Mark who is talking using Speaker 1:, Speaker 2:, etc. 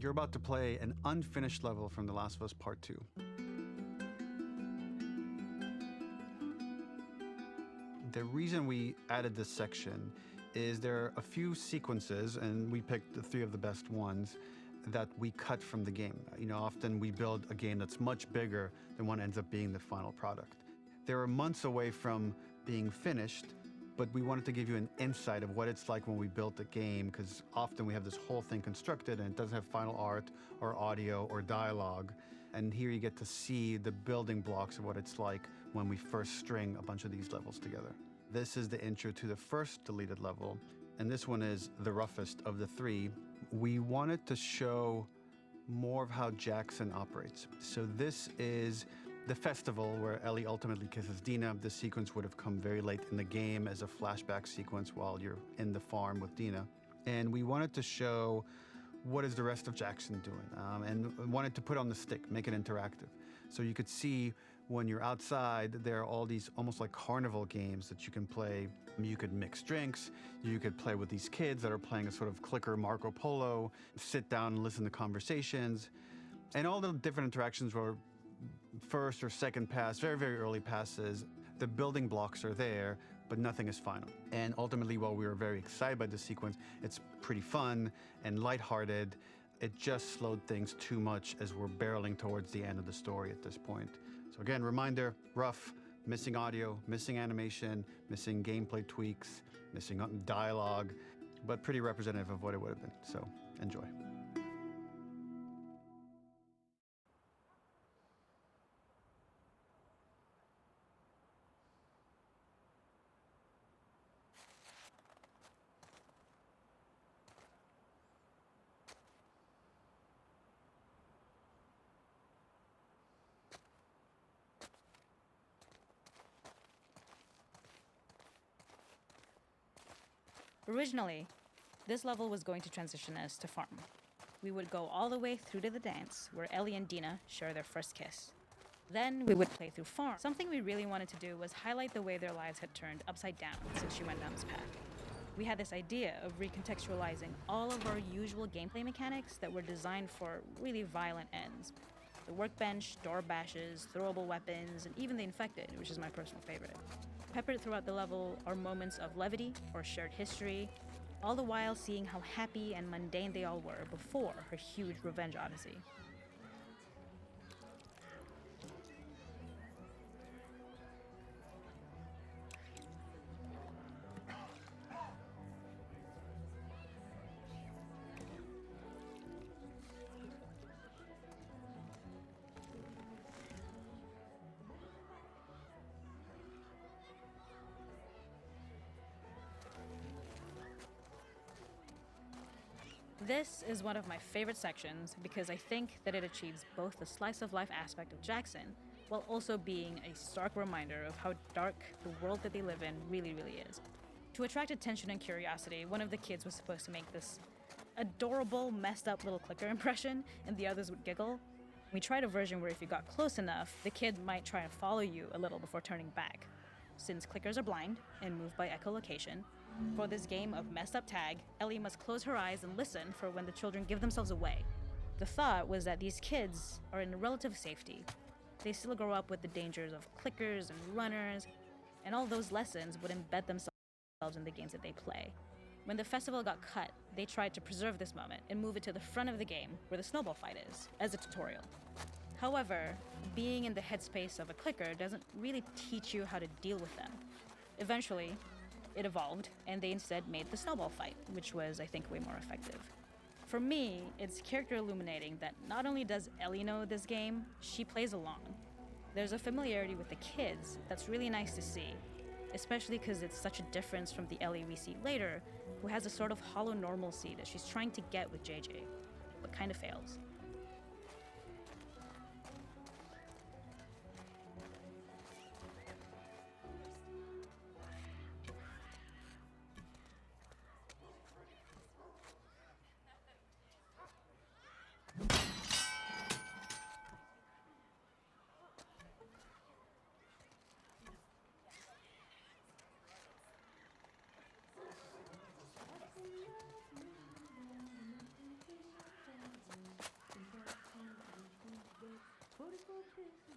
Speaker 1: You're about to play an unfinished level from The Last of Us Part 2. The reason we added this section is there are a few sequences, and we picked the 3 of the best ones, that we cut from the game. Often we build a game that's much bigger than what ends up being the final product. They were months away from being finished, but we wanted to give you an insight of what it's like when we built a game, because often we have this whole thing constructed and it doesn't have final art or audio or dialogue. And here you get to see the building blocks of what it's like when we first string a bunch of these levels together. This is the intro to the first deleted level, and this one is the roughest of the 3. We wanted to show more of how Jackson operates. So this is the festival where Ellie ultimately kisses Dina. This sequence would have come very late in the game as a flashback sequence while you're in the farm with Dina. And we wanted to show what is the rest of Jackson doing, and wanted to put on the stick, make it interactive. So you could see when you're outside, there are all these almost like carnival games that you can play. You could mix drinks, you could play with these kids that are playing a sort of clicker Marco Polo, sit down and listen to conversations. And all the different interactions were first or second pass, very, very early passes. The building blocks are there, but nothing is final. And ultimately, while we were very excited by this sequence, it's pretty fun and lighthearted. It just slowed things too much as we're barreling towards the end of the story at this point. So again, reminder, rough, missing audio, missing animation, missing gameplay tweaks, missing dialogue, but pretty representative of what it would have been. So enjoy.
Speaker 2: Originally, this level was going to transition us to farm. We would go all the way through to the dance, where Ellie and Dina share their first kiss. Then we would play through farm. Something we really wanted to do was highlight the way their lives had turned upside down since she went down this path. We had this idea of recontextualizing all of our usual gameplay mechanics that were designed for really violent ends. The workbench, door bashes, throwable weapons, and even the infected, which is my personal favorite. Peppered throughout the level are moments of levity or shared history, all the while seeing how happy and mundane they all were before her huge revenge odyssey. This is one of my favorite sections because I think that it achieves both the slice of life aspect of Jackson while also being a stark reminder of how dark the world that they live in really, really is. To attract attention and curiosity, one of the kids was supposed to make this adorable, messed up little clicker impression, and the others would giggle. We tried a version where if you got close enough, the kid might try and follow you a little before turning back. Since clickers are blind and move by echolocation, for this game of messed up tag, Ellie must close her eyes and listen for when the children give themselves away. The thought was that these kids are in relative safety. They still grow up with the dangers of clickers and runners, and all those lessons would embed themselves in the games that they play. When the festival got cut, they tried to preserve this moment and move it to the front of the game where the snowball fight is, as a tutorial. However, being in the headspace of a clicker doesn't really teach you how to deal with them. Eventually, it evolved, and they instead made the snowball fight, which was, I think, way more effective. For me, it's character illuminating that not only does Ellie know this game, she plays along. There's a familiarity with the kids that's really nice to see, especially because it's such a difference from the Ellie we see later, who has a sort of hollow normalcy that she's trying to get with JJ, but kind of fails.
Speaker 3: 44 tricks